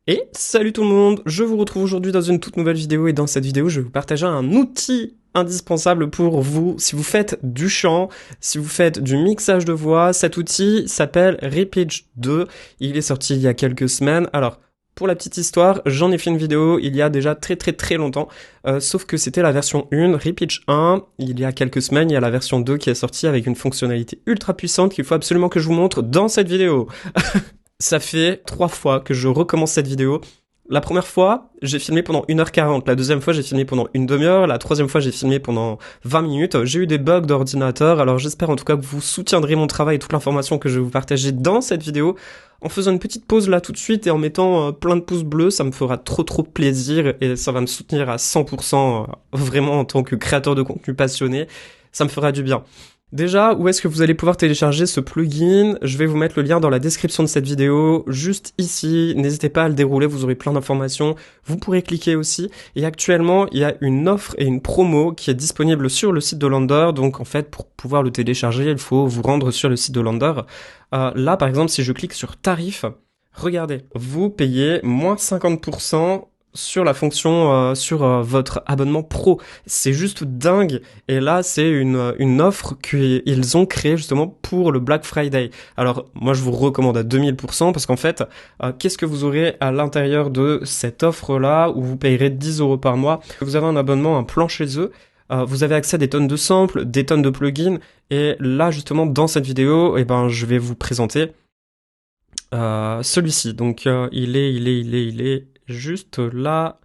Et salut tout le monde, je vous retrouve aujourd'hui dans une toute nouvelle vidéo et dans cette vidéo je vais vous partager un outil indispensable pour vous si vous faites du chant, si vous faites du mixage de voix. Cet outil s'appelle Repitch 2, il est sorti il y a quelques semaines. Alors pour la petite histoire, j'en ai fait une vidéo il y a déjà très longtemps, sauf que c'était la version 1, Repitch 1, il y a quelques semaines, il y a la version 2 qui est sortie avec une fonctionnalité ultra puissante qu'il faut absolument que je vous montre dans cette vidéo. Ça fait 3 fois que je recommence cette vidéo. La première fois, j'ai filmé pendant 1h40. La deuxième fois, j'ai filmé pendant une demi-heure. La troisième fois, j'ai filmé pendant 20 minutes. J'ai eu des bugs d'ordinateur. Alors j'espère en tout cas que vous soutiendrez mon travail et toute l'information que je vais vous partager dans cette vidéo. En faisant une petite pause là tout de suite et en mettant plein de pouces bleus, ça me fera trop plaisir et ça va me soutenir à 100% vraiment en tant que créateur de contenu passionné. Ça me fera du bien. Déjà, où est-ce que vous allez pouvoir télécharger ce plugin? Je vais vous mettre le lien dans la description de cette vidéo, juste ici. N'hésitez pas à le dérouler, vous aurez plein d'informations. Vous pourrez cliquer aussi. Et actuellement, il y a une offre et une promo qui est disponible sur le site de Lander. Donc en fait, pour pouvoir le télécharger, il faut vous rendre sur le site de Lander. Là, par exemple, si je clique sur tarif, regardez, vous payez moins 50% sur la fonction, sur votre abonnement pro. C'est juste dingue. Et là, c'est une offre qu'ils ont créée justement pour le Black Friday. Alors, moi, je vous recommande à 2000% parce qu'en fait, qu'est-ce que vous aurez à l'intérieur de cette offre-là où vous payerez 10 € par mois? Vous avez un abonnement, un plan chez eux. Vous avez accès à des tonnes de samples, des tonnes de plugins. Et là, justement, dans cette vidéo, je vais vous présenter celui-ci. Donc, il est juste là,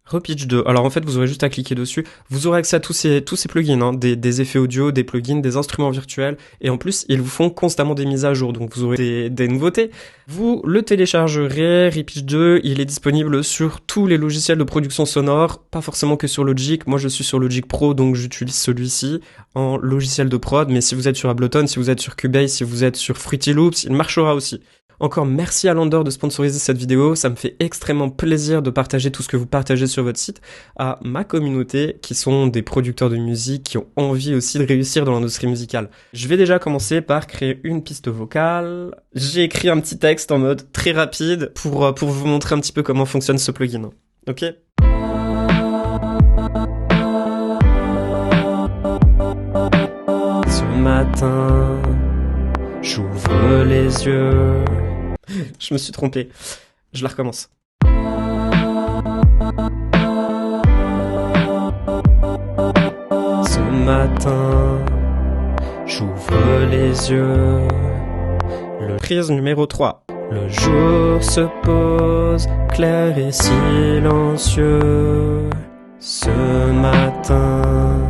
Repitch 2. Alors en fait, vous aurez juste à cliquer dessus. Vous aurez accès à tous ces plugins, hein, des effets audio, des plugins, des instruments virtuels. Et en plus, ils vous font constamment des mises à jour. Donc vous aurez des nouveautés. Vous le téléchargerez. Repitch 2, il est disponible sur tous les logiciels de production sonore. Pas forcément que sur Logic. Moi, je suis sur Logic Pro, donc j'utilise celui-ci en logiciel de prod. Mais si vous êtes sur Ableton, si vous êtes sur Cubase, si vous êtes sur Fruity Loops, il marchera aussi. Encore merci à Lander de sponsoriser cette vidéo, ça me fait extrêmement plaisir de partager tout ce que vous partagez sur votre site à ma communauté qui sont des producteurs de musique qui ont envie aussi de réussir dans l'industrie musicale. Je vais déjà commencer par créer une piste vocale. J'ai écrit un petit texte en mode très rapide pour vous montrer un petit peu comment fonctionne ce plugin. Ok ? Ce matin, j'ouvre les yeux. Je me suis trompé. Je la recommence. Ce matin, j'ouvre les yeux. Prise numéro 3. Le jour se pose, clair et silencieux. Ce matin...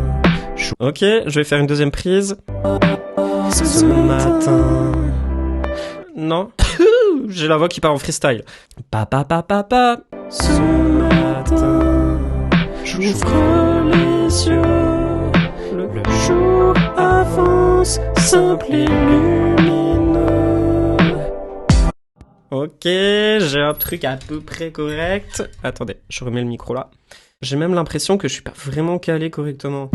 Ok, je vais faire une deuxième prise. Ce matin... Non. J'ai la voix qui part en freestyle. Pa. Ce matin, j'ouvre les yeux. Le jour avance, simple et lumineux. Ok, j'ai un truc à peu près correct. Attendez, je remets le micro là. J'ai même l'impression que je suis pas vraiment calé correctement.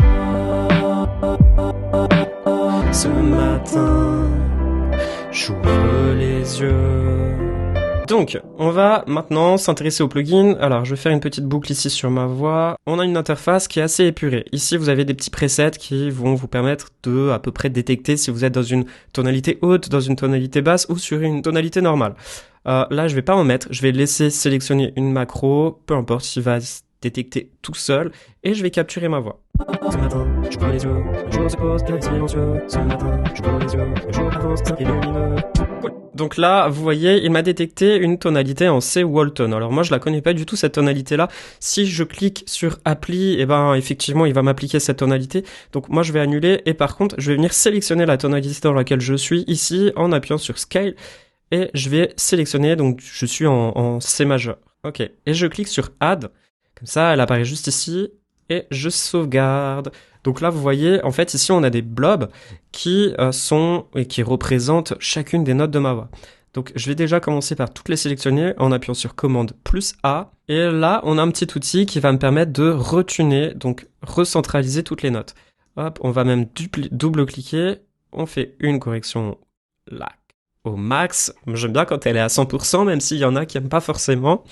Ce matin, j'ouvre les yeux. Donc, on va maintenant s'intéresser au plugin. Alors, je vais faire une petite boucle ici sur ma voix. On a une interface qui est assez épurée. Ici, vous avez des petits presets qui vont vous permettre de à peu près détecter si vous êtes dans une tonalité haute, dans une tonalité basse ou sur une tonalité normale. Là, je vais pas en mettre. Je vais laisser sélectionner une macro, peu importe s'il va détecter tout seul, et je vais capturer ma voix. Ce matin, j'ouvre les yeux, le jour se pose, clair et silencieux. Ce matin, j'ouvre les yeux, le jour avance, simple et lumineux. Donc là, vous voyez, il m'a détecté une tonalité en C Walton. Alors moi, je la connais pas du tout, cette tonalité-là. Si je clique sur Appli, effectivement, il va m'appliquer cette tonalité. Donc moi, je vais annuler et par contre, je vais venir sélectionner la tonalité dans laquelle je suis ici en appuyant sur Scale et je vais sélectionner, donc je suis en C majeur. Ok, et je clique sur Add. Comme ça, elle apparaît juste ici et je sauvegarde. Donc là, vous voyez, en fait, ici, on a des blobs qui qui représentent chacune des notes de ma voix. Donc, je vais déjà commencer par toutes les sélectionner en appuyant sur commande plus A. Et là, on a un petit outil qui va me permettre de retuner, donc recentraliser toutes les notes. Hop, on va même double-cliquer. On fait une correction là. au max. J'aime bien quand elle est à 100%, même s'il y en a qui aiment pas forcément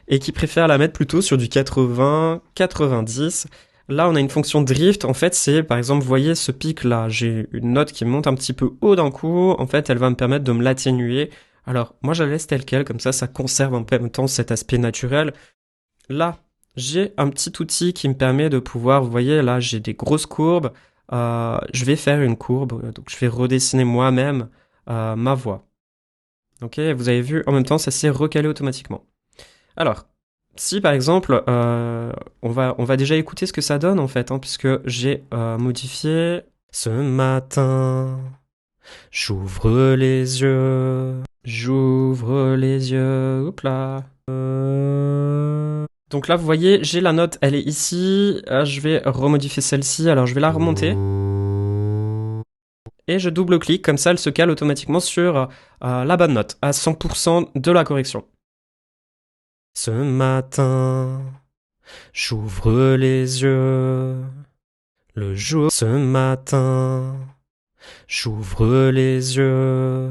et qui préfèrent la mettre plutôt sur du 80, 90. Là, on a une fonction drift. En fait, c'est, par exemple, vous voyez ce pic-là. J'ai une note qui monte un petit peu haut d'un coup. En fait, elle va me permettre de me l'atténuer. Alors, moi, je la laisse telle quelle. Comme ça conserve en même temps cet aspect naturel. Là, j'ai un petit outil qui me permet de pouvoir, vous voyez, là, j'ai des grosses courbes. Je vais faire une courbe. Donc, je vais redessiner moi-même ma voix. Ok, vous avez vu, en même temps, ça s'est recalé automatiquement. Alors, si par exemple, on va déjà écouter ce que ça donne en fait, hein, puisque j'ai modifié. Ce matin, j'ouvre les yeux, hop là. Donc là, vous voyez, j'ai la note, elle est ici. Je vais remodifier celle-ci, alors je vais la remonter. Et je double-clique, comme ça elle se cale automatiquement sur la bonne note, à 100% de la correction. Ce matin, j'ouvre les yeux, le jour. Ce matin, j'ouvre les yeux,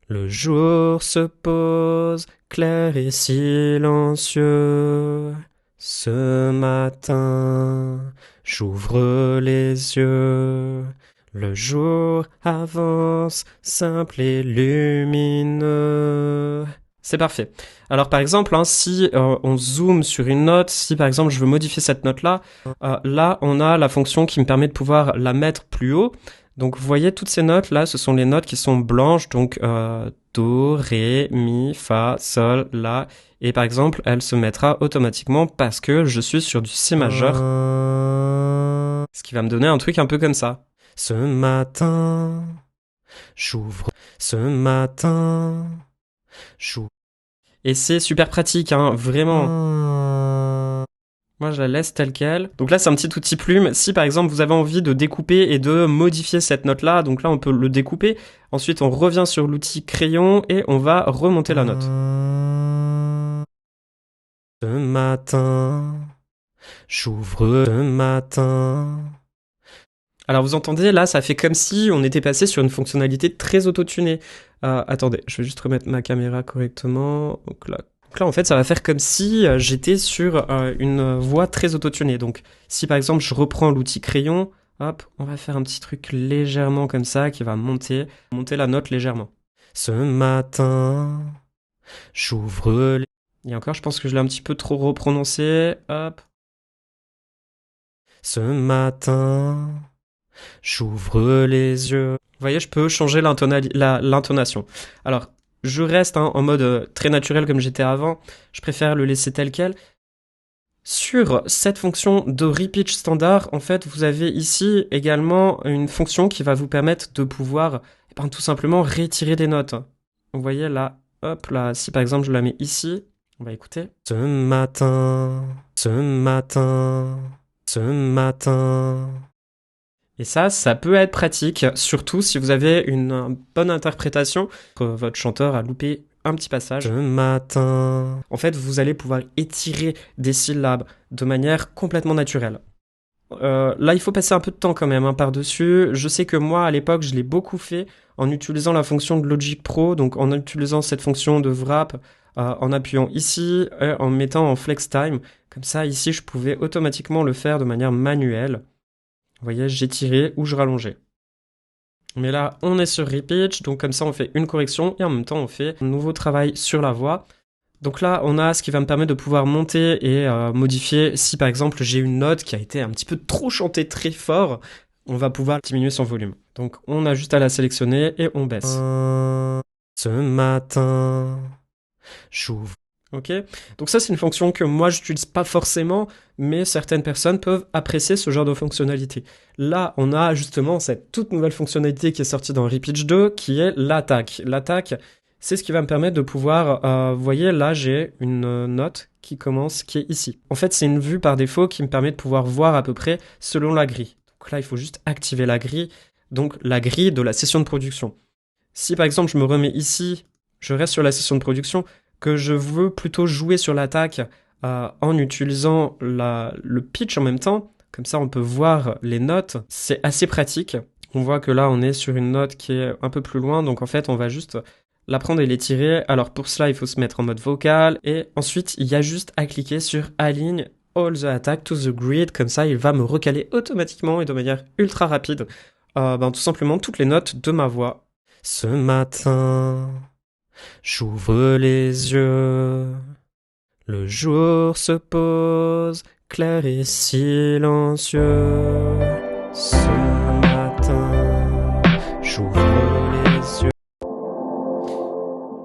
le jour se pose, clair et silencieux. Ce matin, j'ouvre les yeux, le jour avance, simple et lumineux. C'est parfait. Alors par exemple, hein, si on zoome sur une note, si par exemple je veux modifier cette note-là, là on a la fonction qui me permet de pouvoir la mettre plus haut. Donc vous voyez toutes ces notes là, ce sont les notes qui sont blanches, donc Do, Ré, Mi, Fa, Sol, La. Et par exemple, elle se mettra automatiquement parce que je suis sur du C majeur. Ce qui va me donner un truc un peu comme ça. Ce matin, j'ouvre. Ce matin, j'ouvre. Et c'est super pratique, hein, vraiment. Moi, je la laisse telle quelle. Donc là, c'est un petit outil plume. Si, par exemple, vous avez envie de découper et de modifier cette note-là, donc là, on peut le découper. Ensuite, on revient sur l'outil crayon et on va remonter la note. Ce matin, j'ouvre. Ce matin. Alors, vous entendez, là, ça fait comme si on était passé sur une fonctionnalité très autotunée. Attendez, je vais juste remettre ma caméra correctement. Donc là, en fait, ça va faire comme si j'étais sur une voix très autotunée. Donc, si par exemple, je reprends l'outil crayon, hop, on va faire un petit truc légèrement comme ça qui va monter la note légèrement. Ce matin, j'ouvre les... Et encore, je pense que je l'ai un petit peu trop reprononcé. Hop. Ce matin, j'ouvre les yeux. Vous voyez, je peux changer l'intonation. Alors, je reste en mode très naturel comme j'étais avant. Je préfère le laisser tel quel. Sur cette fonction de repitch standard, en fait, vous avez ici également une fonction qui va vous permettre de pouvoir tout simplement retirer des notes. Vous voyez là, hop là, si par exemple je la mets ici, on va écouter. Ce matin, ce matin, ce matin. Et ça peut être pratique, surtout si vous avez une bonne interprétation, que votre chanteur a loupé un petit passage. Ce matin. En fait, vous allez pouvoir étirer des syllabes de manière complètement naturelle. Là, il faut passer un peu de temps quand même par-dessus. Je sais que moi, à l'époque, je l'ai beaucoup fait en utilisant la fonction de Logic Pro, donc en utilisant cette fonction de wrap, en appuyant ici, en mettant en flex time. Comme ça, ici, je pouvais automatiquement le faire de manière manuelle. Vous voyez, j'étirais ou je rallongeais. Mais là, on est sur repitch, donc comme ça, on fait une correction et en même temps, on fait un nouveau travail sur la voix. Donc là, on a ce qui va me permettre de pouvoir monter et modifier. Si par exemple, j'ai une note qui a été un petit peu trop chantée très fort, on va pouvoir diminuer son volume. Donc on a juste à la sélectionner et on baisse. Ce matin, j'ouvre. Ok, donc ça c'est une fonction que moi j'utilise pas forcément, mais certaines personnes peuvent apprécier ce genre de fonctionnalité. Là, on a justement cette toute nouvelle fonctionnalité qui est sortie dans Repitch 2, qui est l'attaque. L'attaque, c'est ce qui va me permettre de pouvoir, vous voyez, là j'ai une note qui commence, qui est ici. En fait, c'est une vue par défaut qui me permet de pouvoir voir à peu près selon la grille. Donc là, il faut juste activer la grille, donc la grille de la session de production. Si par exemple je me remets ici, je reste sur la session de production, que je veux plutôt jouer sur l'attaque en utilisant le pitch en même temps, comme ça on peut voir les notes, c'est assez pratique. On voit que là, on est sur une note qui est un peu plus loin, donc en fait, on va juste la prendre et l'étirer. Alors pour cela, il faut se mettre en mode vocal, et ensuite, il y a juste à cliquer sur Align All the Attack to the Grid, comme ça, il va me recaler automatiquement et de manière ultra rapide, tout simplement toutes les notes de ma voix. Ce matin, j'ouvre les yeux, le jour se pose, clair et silencieux. Ce matin, j'ouvre les yeux.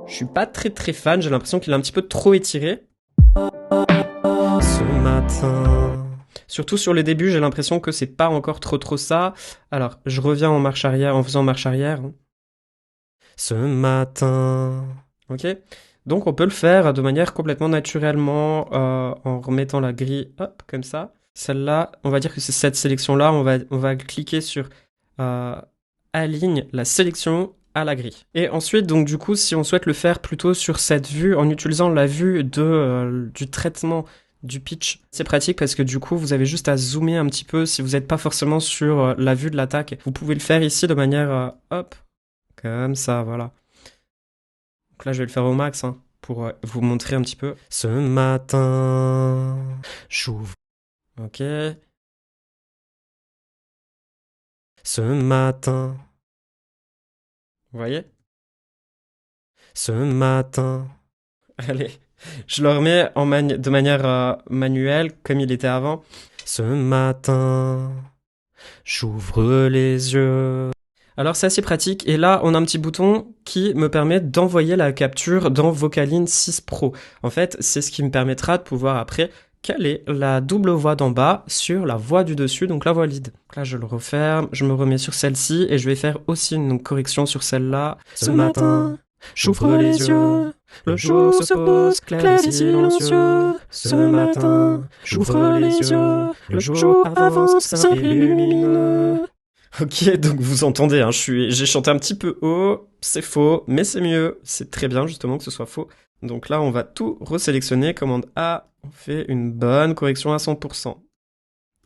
Je suis pas très fan, j'ai l'impression qu'il est un petit peu trop étiré. Ce matin. Surtout sur les débuts, j'ai l'impression que c'est pas encore trop ça. Alors, je reviens en marche arrière, en faisant marche arrière. Ce matin. Ok? Donc on peut le faire de manière complètement naturellement en remettant la grille, hop, comme ça. Celle-là, on va dire que c'est cette sélection-là, on va cliquer sur Aligne la sélection à la grille. Et ensuite, donc du coup, si on souhaite le faire plutôt sur cette vue, en utilisant la vue du traitement du pitch, c'est pratique parce que du coup, vous avez juste à zoomer un petit peu si vous n'êtes pas forcément sur la vue de l'attaque. Vous pouvez le faire ici de manière, hop, comme ça, voilà. Donc là, je vais le faire au max pour vous montrer un petit peu. Ce matin, j'ouvre. Ok. Ce matin. Vous voyez? Ce matin. Allez, je le remets de manière manuelle, comme il était avant. Ce matin, j'ouvre les yeux. Alors c'est assez pratique, et là on a un petit bouton qui me permet d'envoyer la capture dans Vocaline 6 Pro. En fait, c'est ce qui me permettra de pouvoir après caler la double voix d'en bas sur la voix du dessus, donc la voix lead. Donc là je le referme, je me remets sur celle-ci, et je vais faire aussi une correction sur celle-là. Ce matin, j'ouvre les yeux, le jour se pose, clair et silencieux. Ce matin, j'ouvre les yeux, le jour avance, simple et lumineux. Ok, donc vous entendez, j'ai chanté un petit peu haut, c'est faux, mais c'est mieux. C'est très bien justement que ce soit faux. Donc là, on va tout resélectionner, commande A, on fait une bonne correction à 100%.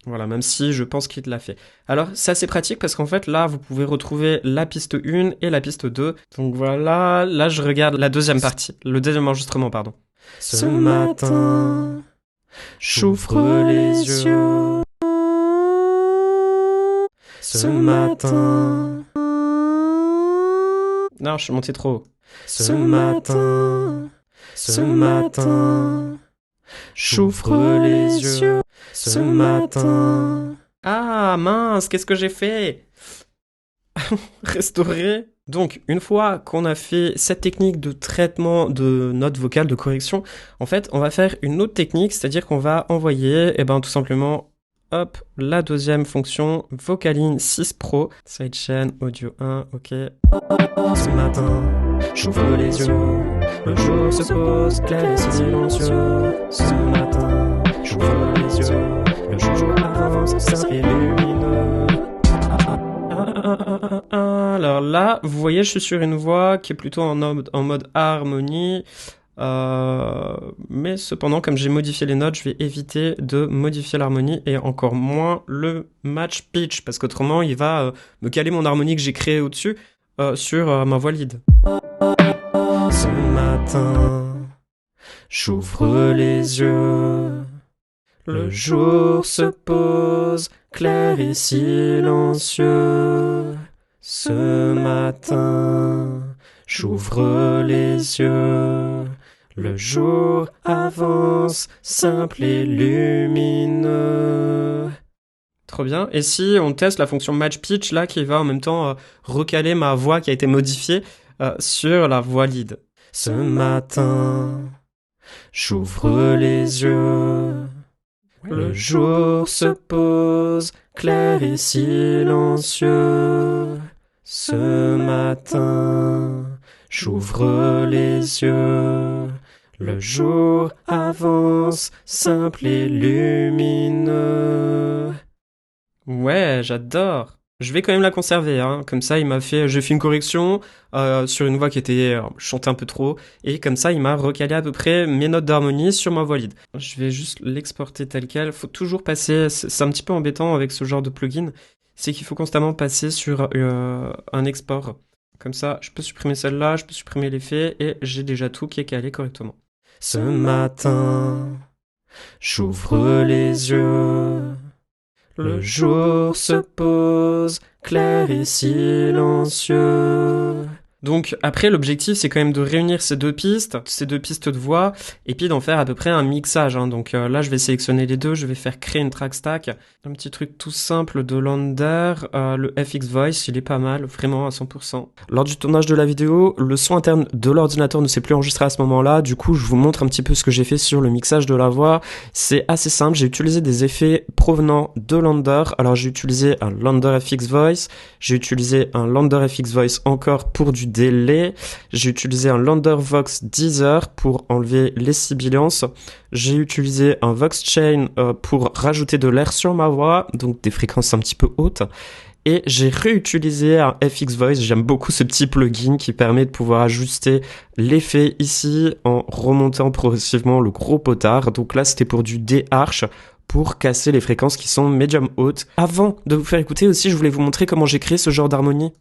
Voilà, même si je pense qu'il l'a fait. Alors, c'est assez pratique parce qu'en fait, là, vous pouvez retrouver la piste 1 et la piste 2. Donc voilà, là, je regarde la deuxième partie, le deuxième enregistrement, pardon. Ce matin, j'ouvre les yeux. Ce matin. Non, je suis monté trop haut. Ce matin. Ce matin. J'ouvre les yeux. Ce matin. Ah mince, qu'est-ce que j'ai fait? Restaurer. Donc, une fois qu'on a fait cette technique de traitement de notes vocales, de correction, en fait, on va faire une autre technique, c'est-à-dire qu'on va envoyer, tout simplement, hop, la deuxième fonction, Vocaline 6 Pro, sidechain, audio 1, ok. Ce matin, j'ouvre les yeux, le jour se pose, clair et silencieux. Ce matin, j'ouvre les yeux, le jour avance, simple et lumineux. Alors là, vous voyez, je suis sur une voix qui est plutôt en mode harmonie. Mais cependant, comme j'ai modifié les notes, je vais éviter de modifier l'harmonie et encore moins le match pitch, parce qu'autrement, il va me caler mon harmonie que j'ai créée au-dessus sur ma voix lead. Ce matin, j'ouvre les yeux, le jour se pose, clair et silencieux. Ce matin, j'ouvre les yeux, le jour avance, simple et lumineux. Trop bien. Et si on teste la fonction match pitch là, qui va en même temps recaler ma voix qui a été modifiée sur la voix lead. Ce matin, j'ouvre les yeux, le jour se pose, clair et silencieux. Ce matin, j'ouvre les yeux, le jour avance, simple et lumineux. Ouais, j'adore. Je vais quand même la conserver, Comme ça, j'ai fait une correction sur une voix qui était chantée un peu trop, et comme ça, il m'a recalé à peu près mes notes d'harmonie sur ma voix lead. Je vais juste l'exporter tel quel. Faut toujours passer, c'est un petit peu embêtant avec ce genre de plugin, c'est qu'il faut constamment passer sur un export. Comme ça, je peux supprimer celle-là, je peux supprimer l'effet, et j'ai déjà tout qui est calé correctement. Ce matin, j'ouvre les yeux, le jour se pose, clair et silencieux. Donc après, l'objectif, c'est quand même de réunir ces deux pistes de voix, et puis d'en faire à peu près un mixage. Hein. Donc là, je vais sélectionner les deux, je vais faire créer une track stack. Un petit truc tout simple de Lander, le FX Voice, il est pas mal, vraiment à 100%. Lors du tournage de la vidéo, le son interne de l'ordinateur ne s'est plus enregistré à ce moment-là. Du coup, je vous montre un petit peu ce que j'ai fait sur le mixage de la voix. C'est assez simple, j'ai utilisé des effets provenant de Lander. Alors j'ai utilisé un Lander FX Voice, j'ai utilisé un Lander FX Voice encore pour du délai. J'ai utilisé un Lander Vox Deezer pour enlever les sibilances. J'ai utilisé un Vox Chain pour rajouter de l'air sur ma voix, donc des fréquences un petit peu hautes. Et j'ai réutilisé un FX Voice. J'aime beaucoup ce petit plugin qui permet de pouvoir ajuster l'effet ici en remontant progressivement le gros potard. Donc là, c'était pour du D-Arch, pour casser les fréquences qui sont médium hautes. Avant de vous faire écouter aussi, je voulais vous montrer comment j'ai créé ce genre d'harmonie.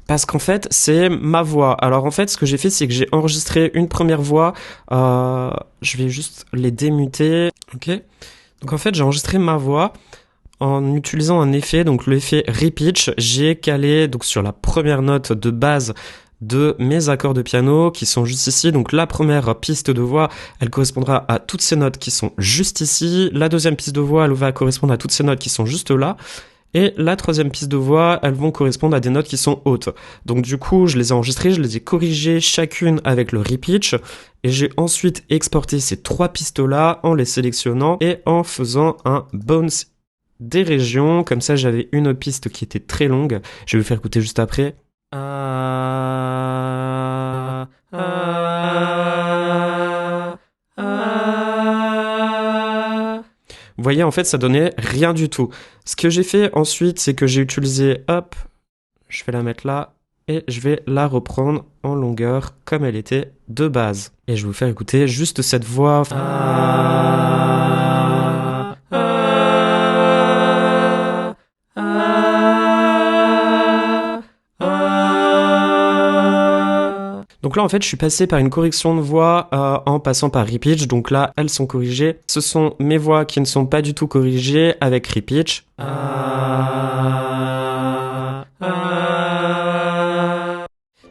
Parce qu'en fait, c'est ma voix. Alors en fait, ce que j'ai fait, c'est que j'ai enregistré une première voix. Je vais juste les démuter. Ok. Donc en fait, j'ai enregistré ma voix en utilisant un effet, donc l'effet repitch. J'ai calé donc sur la première note de base de mes accords de piano qui sont juste ici. Donc la première piste de voix, elle correspondra à toutes ces notes qui sont juste ici. La deuxième piste de voix, elle va correspondre à toutes ces notes qui sont juste là. Et la troisième piste de voix, elles vont correspondre à des notes qui sont hautes. Donc du coup, je les ai enregistrées, je les ai corrigées chacune avec le repitch. Et j'ai ensuite exporté ces trois pistes-là en les sélectionnant et en faisant un bounce des régions. Comme ça, j'avais une piste qui était très longue. Je vais vous faire écouter juste après. Vous voyez, en fait, ça donnait rien du tout. Ce que j'ai fait ensuite, c'est que j'ai utilisé, hop, je vais la mettre là, et je vais la reprendre en longueur comme elle était de base. Et je vais vous faire écouter juste cette voix. Donc là, en fait, je suis passé par une correction de voix en passant par repitch. Donc là, elles sont corrigées. Ce sont mes voix qui ne sont pas du tout corrigées avec repitch.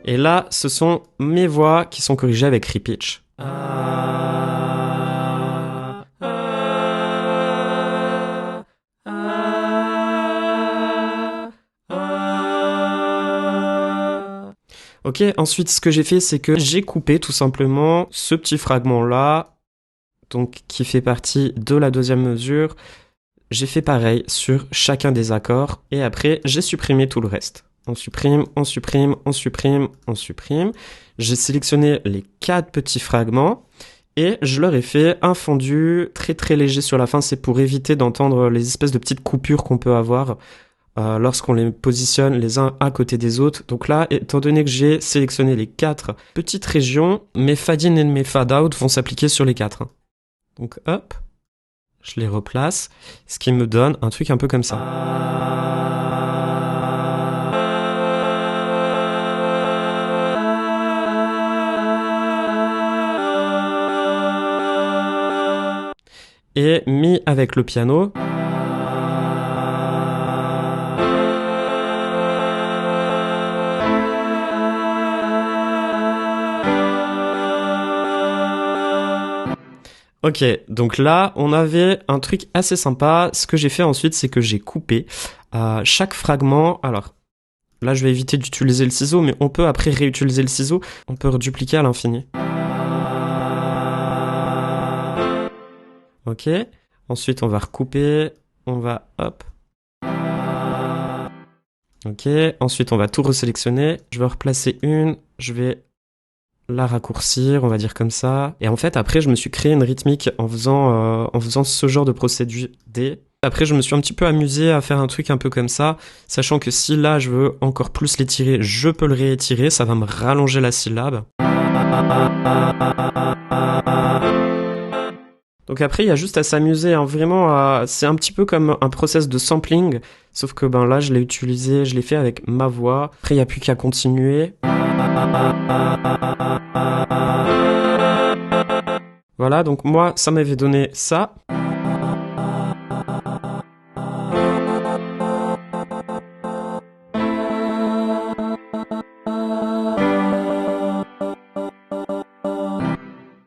Et là, ce sont mes voix qui sont corrigées avec repitch. Ok, ensuite, ce que j'ai fait, c'est que j'ai coupé tout simplement ce petit fragment-là, donc qui fait partie de la deuxième mesure. J'ai fait pareil sur chacun des accords, et après, j'ai supprimé tout le reste. On supprime, on supprime, on supprime, on supprime. J'ai sélectionné les 4 petits fragments, et je leur ai fait un fondu très très léger sur la fin. C'est pour éviter d'entendre les espèces de petites coupures qu'on peut avoir lorsqu'on les positionne les uns à côté des autres. Donc là, étant donné que j'ai sélectionné les 4 petites régions, mes fade-in et mes fade-out vont s'appliquer sur les 4. Donc hop, je les replace, ce qui me donne un truc un peu comme ça. Et mis avec le piano. Ok, donc là, on avait un truc assez sympa. Ce que j'ai fait ensuite, c'est que j'ai coupé chaque fragment. Alors, là, je vais éviter d'utiliser le ciseau, mais on peut après réutiliser le ciseau. On peut redupliquer à l'infini. Ok, ensuite, on va recouper. On va, hop. Ok, ensuite, on va tout resélectionner. Je vais replacer une. Je vais la raccourcir, on va dire comme ça. Et en fait, après, je me suis créé une rythmique en faisant ce genre de procédé. Après, je me suis un petit peu amusé à faire un truc un peu comme ça, sachant que si là, je veux encore plus l'étirer, je peux le réétirer, ça va me rallonger la syllabe. Donc après, il y a juste à s'amuser, hein, vraiment, c'est un petit peu comme un process de sampling, sauf que ben là, je l'ai utilisé, je l'ai fait avec ma voix. Après, il n'y a plus qu'à continuer. Voilà, donc moi, ça m'avait donné ça.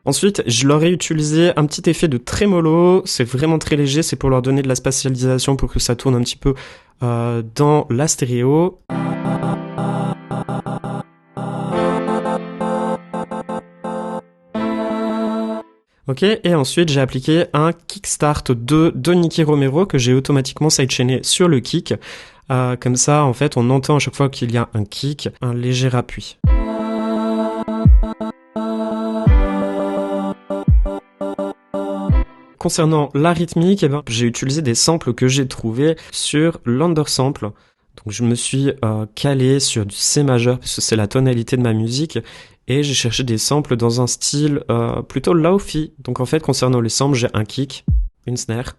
Ensuite, je leur ai utilisé un petit effet de trémolo, c'est vraiment très léger, c'est pour leur donner de la spatialisation pour que ça tourne un petit peu dans la stéréo. Ok, et ensuite j'ai appliqué un kickstart de Nicky Romero que j'ai automatiquement sidechainé sur le kick. Comme ça, en fait, on entend à chaque fois qu'il y a un kick, un léger appui. Concernant la rythmique, eh ben, j'ai utilisé des samples que j'ai trouvés sur l'Undersample. Donc je me suis calé sur du C majeur, parce que c'est la tonalité de ma musique, et j'ai cherché des samples dans un style plutôt lofi. Donc en fait, concernant les samples, j'ai un kick, une snare,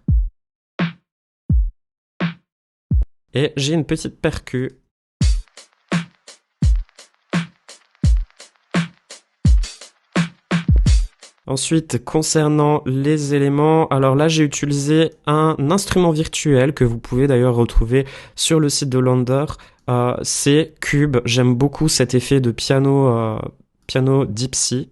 et j'ai une petite percu. Ensuite, concernant les éléments, alors là j'ai utilisé un instrument virtuel que vous pouvez d'ailleurs retrouver sur le site de Lander. C'est Cube. J'aime beaucoup cet effet de piano, piano Dipsy.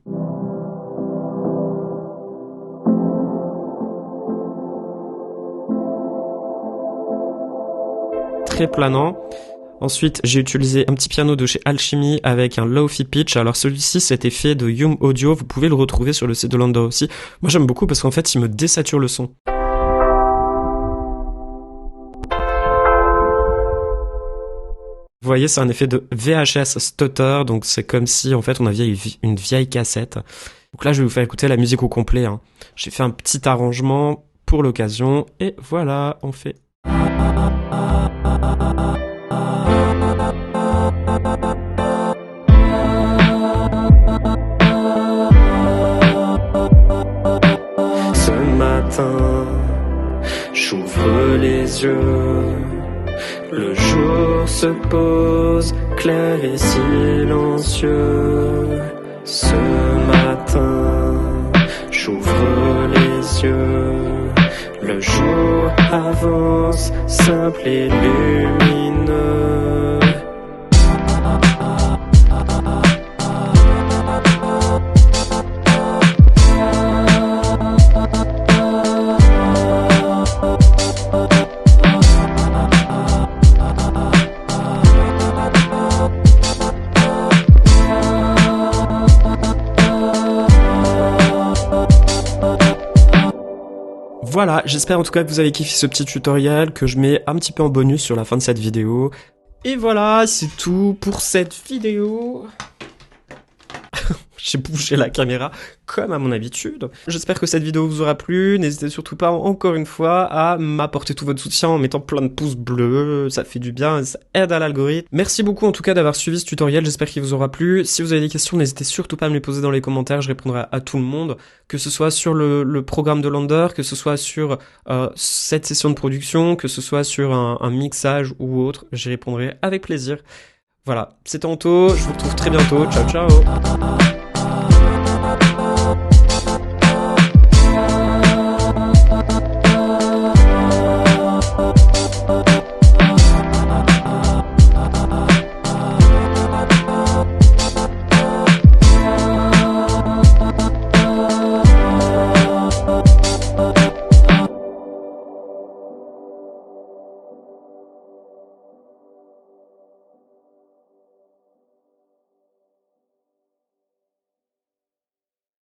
Très planant. Ensuite, j'ai utilisé un petit piano de chez Alchemy avec un Lo-Fi Pitch. Alors celui-ci, cet effet de Yum Audio, vous pouvez le retrouver sur le site de Lander aussi. Moi, j'aime beaucoup parce qu'en fait, il me désature le son. Vous voyez, c'est un effet de VHS stutter, donc c'est comme si, en fait, on avait une vieille cassette. Donc là, je vais vous faire écouter la musique au complet, hein. J'ai fait un petit arrangement pour l'occasion, et voilà, on fait... J'ouvre les yeux, le jour se pose, clair et silencieux. Ce matin, j'ouvre les yeux, le jour avance, simple et lumineux. Voilà, j'espère en tout cas que vous avez kiffé ce petit tutoriel que je mets un petit peu en bonus sur la fin de cette vidéo. Et voilà, c'est tout pour cette vidéo. J'ai bougé la caméra comme à mon habitude. J'espère que cette vidéo vous aura plu. N'hésitez surtout pas, encore une fois, à m'apporter tout votre soutien en mettant plein de pouces bleus. Ça fait du bien, ça aide à l'algorithme. Merci beaucoup en tout cas d'avoir suivi ce tutoriel. J'espère qu'il vous aura plu. Si vous avez des questions, n'hésitez surtout pas à me les poser dans les commentaires. Je répondrai à tout le monde. Que ce soit sur le programme de Lander, que ce soit sur cette session de production, que ce soit sur un mixage ou autre. J'y répondrai avec plaisir. Voilà, c'était Anto. Je vous retrouve très bientôt. Ciao, ciao.